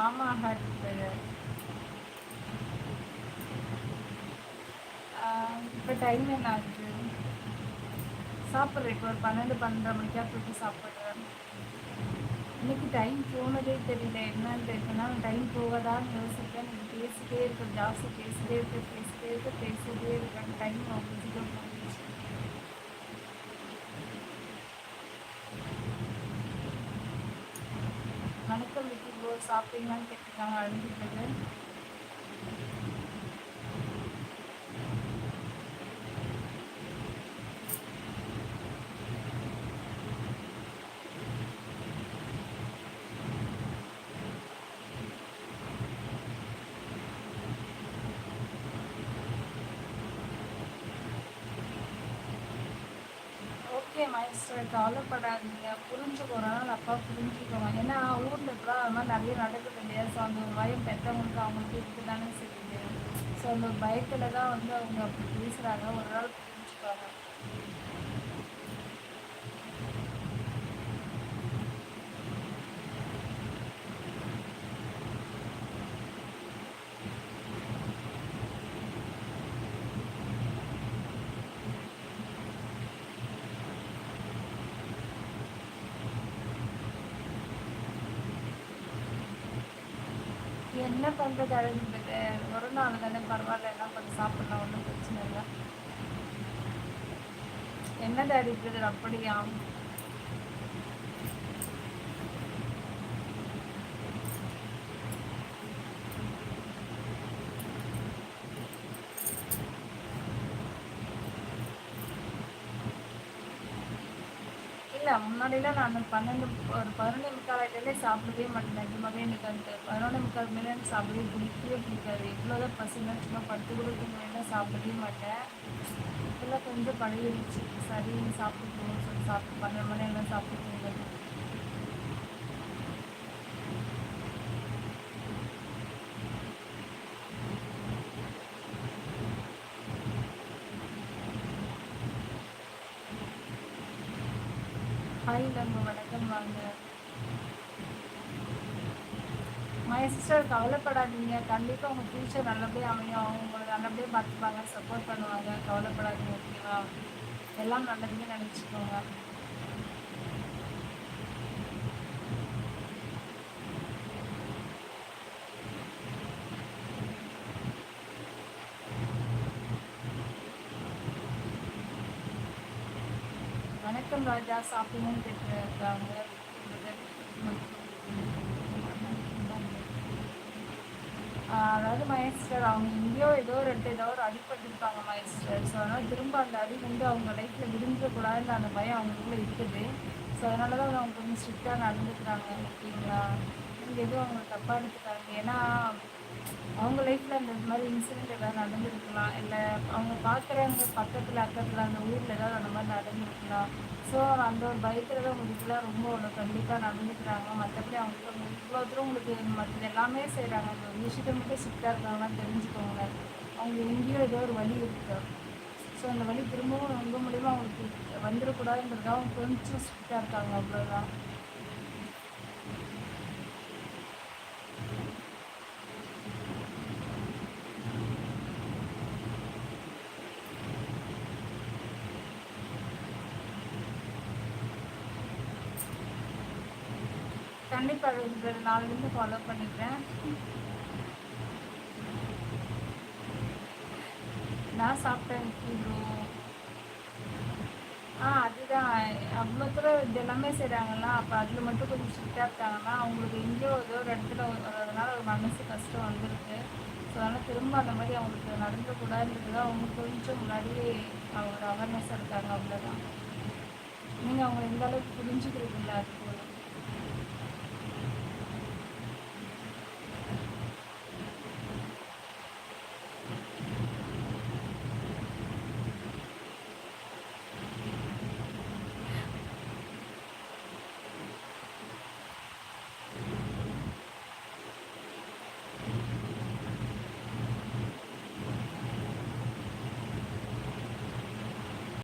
ஆமாம் ஹார்ட். இப்போ டைம் என்ன ஆகுது? சாப்பிட்றேன் இப்போ ஒரு 12-12:30 மணிக்கா போயிட்டு சாப்பிட்றேன். இன்னைக்கு டைம் போனதே தெரியல. என்னன்னு தெரியல. டைம் போகாதான்னு யோசிக்கிறேன். எனக்கு பேசிட்டே இருக்கேன், ஜாஸ்தி பேசிட்டே இருக்கேன். டைம் அவ்வளோ சீக்கிரம் போயிடுச்சு. வணக்கம் விக்கி ப்ரோ, சாப்பிட்டீங்களான்னு கேட்டிருக்காங்க அழுதுட்டு. ஓகே மைஸ்டர், கவலைப்படாதீங்க, புரிஞ்சுக்கிறோம். அப்பா புரிஞ்சுக்கோங்க. ஏன்னா ஊரில் இப்போலாம் அது மாதிரி நிறைய நடக்குது இல்லையா? ஸோ அந்த ஒரு பயம் பெற்றவங்களுக்கு அவங்களுக்கு இருக்கு தானே செய்யுது. ஸோ அந்த ஒரு பயத்தில் தான் வந்து அவங்க அப்படி பேசுகிறாங்க. ஒரு நாள் புரிஞ்சுப்பாங்க. என்ன பண்ணுறது அழுதுட்டு? ஒரு நாள் தானே, பரவாயில்ல, என்ன பண்ணி சாப்பிட்லாம், ஒன்றும் பிரச்சனை இல்லை. என்ன டாடி பிரதர் அப்படியா? இல்லை முன்னாடிலாம் நான் ஒரு 11:45 ஆகிட்டாலே சாப்பிடவே மாட்டேன். நிஜமாவே எனக்கு அந்த 11:45 மேலே சாப்பிடவே பிடிக்காது. எவ்வளோதான் பசங்க சும்மா படுத்து கூட தூங்கினா சாப்பிடவே மாட்டேன். இப்போல்லாம் கொஞ்சம் பழகிடுச்சு. சரி சாப்பிட்டு போகணும்னு சொல்லி சாப்பிட்டு 12 மணி எல்லாம் சாப்பிட்டு தூங்குறது. ஹாய் நம்ம வணக்கம் வாங்க. மை சிஸ்டர், கவலைப்படாதீங்க. கண்டிப்பாக உங்கள் ஃப்யூச்சர் நல்லபடியாக அமையும். அவங்க உங்களை நல்லபடியாக பார்த்துப்பாங்க, சப்போர்ட் பண்ணுவாங்க. கவலைப்படாதீங்க, ஓகேவா? எல்லாம் நல்லதுன்னு நினச்சிக்கோங்க. வணக்கம் ராஜா, சாப்பிடுங்கன்னு கேட்டுருக்காங்க. அதாவது மைஸ்டர், அவங்க எங்கேயோ ஏதோ ஒரு அடிபட்டுருப்பாங்க மைஸ்டர். ஸோ அதனால் திரும்ப அந்த அடி வந்து அவங்க லைஃப்பில் விரும்பக்கூடாதுன்னு அந்த பயம் அவங்களுக்குள்ள இருக்குது. ஸோ அதனால தான் அவங்க கொஞ்சம் ஸ்ட்ரிக்டாக நடந்துக்கிறாங்க, ஓகேங்களா? நீங்கள் எதுவும் அவங்க தப்பாக எடுத்துக்காங்க. ஏன்னா அவங்க லைஃப்பில் அந்த மாதிரி இன்சிடெண்ட் ஏதாவது நடந்துருக்கலாம், இல்லை அவங்க பார்க்குறவங்க பக்கத்தில் அக்கத்தில் அந்த ஊரில் ஏதாவது அந்த மாதிரி நடந்துருக்கலாம். ஸோ அந்த ஒரு பயத்தில் தான் உங்களுக்குலாம் ரொம்ப அவ்வளோ கண்டிப்பாக நடந்துக்கிறாங்க. மற்றபடி அவங்களுக்கு இவ்வளோ தூரம் உங்களுக்கு மற்றது எல்லாமே செய்கிறாங்க. அந்த ஒரு விஷயத்தை மட்டும் ஸ்ட்ரிக்டாக இருக்காங்கன்னு தெரிஞ்சுக்கோங்க. அவங்க எங்கேயோ ஏதோ ஒரு வழி இருக்குது. ஸோ அந்த வழி திரும்பவும் ரொம்ப மூலிமா அவங்களுக்கு வந்துடக்கூடாதுன்றதுக்காக அவங்க கொஞ்சம் ஸ்ட்ரிக்டாக இருக்காங்க, அவ்வளோதான். கண்டிப்பாக இந்த நாளிலேருந்து ஃபாலோ பண்ணிக்கிறேன். நான் சாப்பிட்டேன் ப்ரோ. அதுதான். அவ்வளோ தூரம் இது எல்லாமே செய்கிறாங்களா, அப்போ அதில் மட்டும் கொஞ்சம் ஸ்ட்ரிக்டாக இருக்காங்கன்னா அவங்களுக்கு எங்கேயோ ஏதோ ஒரு இடத்துல அதனால ஒரு மனசு கஷ்டம் வந்திருக்கு. ஸோ அதனால் திரும்ப அந்த மாதிரி அவங்களுக்கு நடந்துக்கூடாதுன்றது தான் அவங்க கொஞ்சம் முன்னாடியே அவங்க ஒரு அவேர்னஸ் இருக்காங்க, அவ்வளோதான். நீங்கள் அவங்க எந்த அளவுக்கு புரிஞ்சுக்கிறீங்களா?